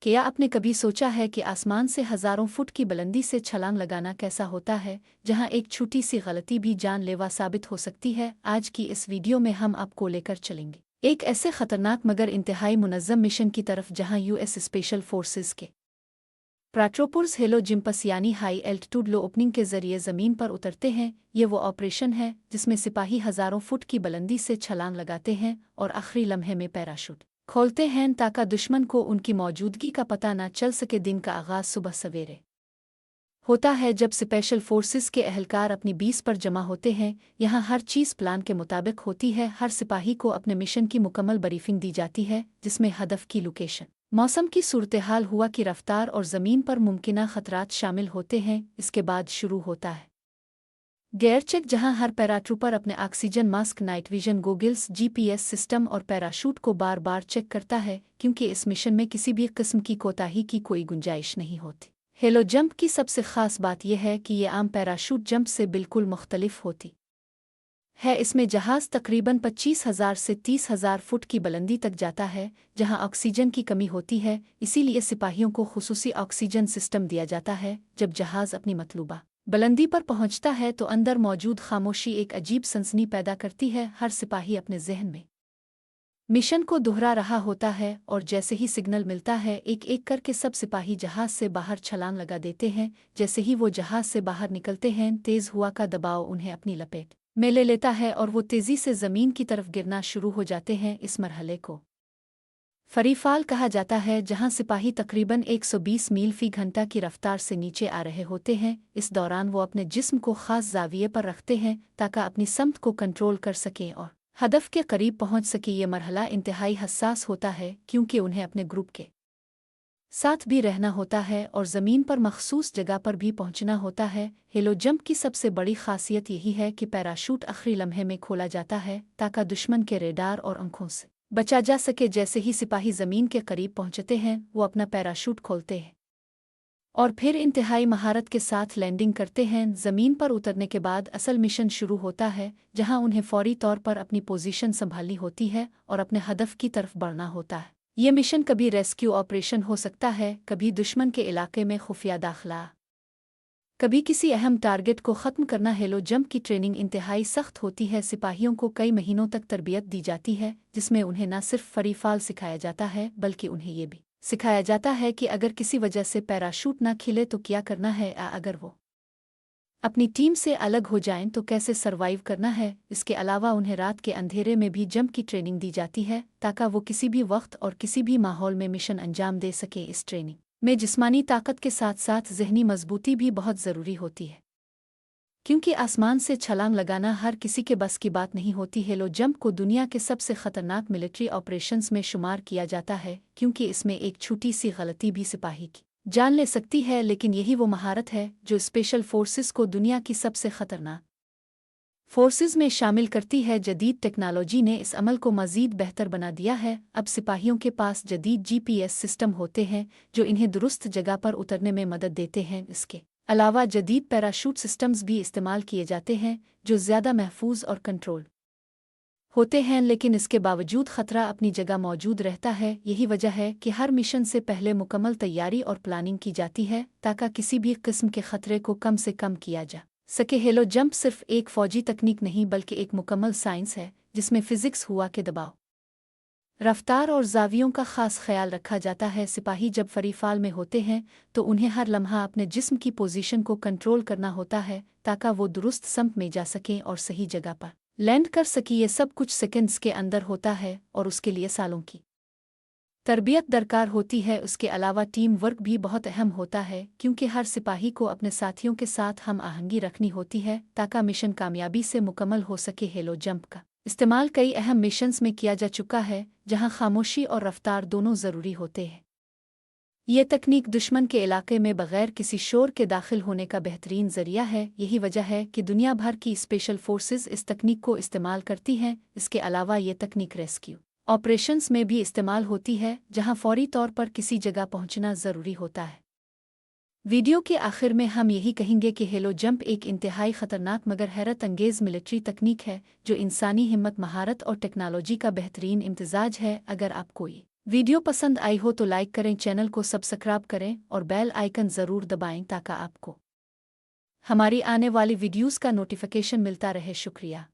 क्या आपने कभी सोचा है कि आसमान से हजारों फुट की बुलंदी से छलांग लगाना कैसा होता है, जहां एक छोटी सी गलती भी जानलेवा साबित हो सकती है? आज की इस वीडियो में हम आपको लेकर चलेंगे एक ऐसे खतरनाक मगर इंतहाई मुनज़्ज़म मिशन की तरफ जहां यूएस स्पेशल फोर्सेस के पैट्रोपर्स हेलो जिम्पस यानी हाई एल्टीट्यूड लो ओपनिंग के जरिए ज़मीन पर उतरते हैं। ये वो ऑपरेशन है जिसमें सिपाही हजारों फुट की बुलंदी से छलांग लगाते हैं और आखिरी लम्हे में पैराशूट खोलते हैं ताकि दुश्मन को उनकी मौजूदगी का पता न चल सके। दिन का आगाज़ सुबह सवेरे होता है जब स्पेशल फोर्सेस के एहलकार अपनी बीस पर जमा होते हैं। यहाँ हर चीज़ प्लान के मुताबिक होती है। हर सिपाही को अपने मिशन की मुकम्मल ब्रीफिंग दी जाती है, जिसमें हदफ की लोकेशन, मौसम की सूरत-हाल, हवा की रफ्तार और ज़मीन पर मुमकिना खतरात शामिल होते हैं। इसके बाद शुरू होता है गेयर चेक, जहां हर पैराट्रूपर अपने oxygen mask, night vision goggles, GPS system और पैराशूट को बार बार चेक करता है, क्योंकि इस मिशन में किसी भी किस्म की कोताही की कोई गुंजाइश नहीं होती। हेलो जंप की सबसे ख़ास बात यह है कि ये आम पैराशूट जंप से बिल्कुल मुख्तलिफ होती है। इसमें जहाज़ तकरीबन 25,000 से 30,000 फुट की बुलंदी तक जाता है, जहां ऑक्सीजन की कमी होती है। इसीलिए सिपाहियों को खुसूसी ऑक्सीजन सिस्टम दिया जाता है। जब जहाज़ अपनी मतलूबा बुलंदी पर पहुंचता है तो अंदर मौजूद खामोशी एक अजीब सनसनी पैदा करती है। हर सिपाही अपने जहन में मिशन को दोहरा रहा होता है और जैसे ही सिग्नल मिलता है, एक एक करके सब सिपाही जहाज से बाहर छलांग लगा देते हैं। जैसे ही वो जहाज से बाहर निकलते हैं, तेज़ हवा का दबाव उन्हें अपनी लपेट में ले लेता है और वो तेज़ी से ज़मीन की तरफ गिरना शुरू हो जाते हैं। इस मरहले को फरीफाल कहा जाता है, जहां सिपाही तकरीबन 120 मील फी घंटा की रफ्तार से नीचे आ रहे होते हैं। इस दौरान वो अपने जिस्म को ख़ास ज़ाविये पर रखते हैं ताकि अपनी समत को कंट्रोल कर सकें और हदफ के करीब पहुंच सके। ये मरहला इंतहाई हसास होता है, क्योंकि उन्हें अपने ग्रुप के साथ भी रहना होता है और ज़मीन पर मखसूस जगह पर भी पहुंचना होता है। हेलो जंप की सबसे बड़ी खासियत यही है कि पैराशूट आखिरी लम्हे में खोला जाता है ताकि दुश्मन के रेडार और आंखों से बचा जा सके। जैसे ही सिपाही ज़मीन के करीब पहुंचते हैं, वो अपना पैराशूट खोलते हैं और फिर इंतहाई महारत के साथ लैंडिंग करते हैं। ज़मीन पर उतरने के बाद असल मिशन शुरू होता है, जहां उन्हें फौरी तौर पर अपनी पोजीशन संभालनी होती है और अपने हदफ की तरफ बढ़ना होता है। ये मिशन कभी रेस्क्यू ऑपरेशन हो सकता है, कभी दुश्मन के इलाके में खुफिया दाखिला, कभी किसी अहम टारगेट को ख़त्म करना। हेलो जंप की ट्रेनिंग इंतहाई सख्त होती है। सिपाहियों को कई महीनों तक तरबियत दी जाती है, जिसमें उन्हें न सिर्फ फरीफाल सिखाया जाता है, बल्कि उन्हें ये भी सिखाया जाता है कि अगर किसी वजह से पैराशूट न खिले तो क्या करना है, या अगर वो अपनी टीम से अलग हो जाएं तो कैसे सरवाइव करना है। इसके अलावा उन्हें रात के अंधेरे में भी जंप की ट्रेनिंग दी जाती है ताकि वो किसी भी वक्त और किसी भी माहौल में मिशन अंजाम दे सके। इस ट्रेनिंग में जिस्मानी ताकत के साथ साथ जहनी मजबूती भी बहुत ज़रूरी होती है, क्योंकि आसमान से छलांग लगाना हर किसी के बस की बात नहीं होती। हेलो जंप को दुनिया के सबसे खतरनाक मिलिट्री ऑपरेशंस में शुमार किया जाता है, क्योंकि इसमें एक छोटी सी गलती भी सिपाही की जान ले सकती है। लेकिन यही वो महारत है जो स्पेशल फोर्सेस को दुनिया की सबसे खतरनाक फोर्सेस में शामिल करती है। जदीद टेक्नोलॉजी ने इस अमल को मज़ीद बेहतर बना दिया है। अब सिपाहियों के पास जदीद जीपीएस सिस्टम होते हैं जो इन्हें दुरुस्त जगह पर उतरने में मदद देते हैं। इसके अलावा जदीद पैराशूट सिस्टम्स भी इस्तेमाल किए जाते हैं, जो ज़्यादा महफूज और कंट्रोल होते हैं। लेकिन इसके बावजूद ख़तरा अपनी जगह मौजूद रहता है। यही वजह है कि हर मिशन से पहले मुकम्मल तैयारी और प्लानिंग की जाती है ताकि किसी भी किस्म के ख़तरे को कम से कम किया जा सके। हेलो जंप सिर्फ एक फ़ौजी तकनीक नहीं, बल्कि एक मुकम्मल साइंस है, जिसमें फ़िज़िक्स, हुआ के दबाव, रफ्तार और ज़ावियों का ख़ास ख्याल रखा जाता है। सिपाही जब फरीफाल में होते हैं तो उन्हें हर लम्हा अपने जिस्म की पोजीशन को कंट्रोल करना होता है ताकि वो दुरुस्त समत में जा सकें और सही जगह पर लैंड कर सकें। ये सब कुछ सेकंड्स के अंदर होता है और उसके लिए सालों की तरबियत दरकार होती है। उसके अलावा टीम वर्क भी बहुत अहम होता है, क्योंकि हर सिपाही को अपने साथियों के साथ हम आहंगी रखनी होती है ताकि मिशन कामयाबी से मुकम्मल हो सके। हेलो जंप का इस्तेमाल कई अहम मिशंस में किया जा चुका है, जहां खामोशी और रफ्तार दोनों ज़रूरी होते हैं। ये तकनीक दुश्मन के इलाके में बगैर किसी शोर के दाखिल होने का बेहतरीन ज़रिया है। यही वजह है कि दुनिया भर की स्पेशल फोर्सेस इस तकनीक को इस्तेमाल करती हैं। इसके अलावा ये तकनीक रेस्क्यू ऑपरेशंस में भी इस्तेमाल होती है, जहां फौरी तौर पर किसी जगह पहुंचना ज़रूरी होता है। वीडियो के आखिर में हम यही कहेंगे कि हेलो जंप एक इंतहाई ख़तरनाक मगर हैरत अंगेज़ मिलिट्री तकनीक है, जो इंसानी हिम्मत, महारत और टेक्नोलॉजी का बेहतरीन इम्तिजाज है। अगर आपको ये वीडियो पसंद आई हो तो लाइक करें, चैनल को सब्सक्राइब करें और बेल आइकन ज़रूर दबाएं ताकि आपको हमारी आने वाली वीडियोस का नोटिफिकेशन मिलता रहे। शुक्रिया।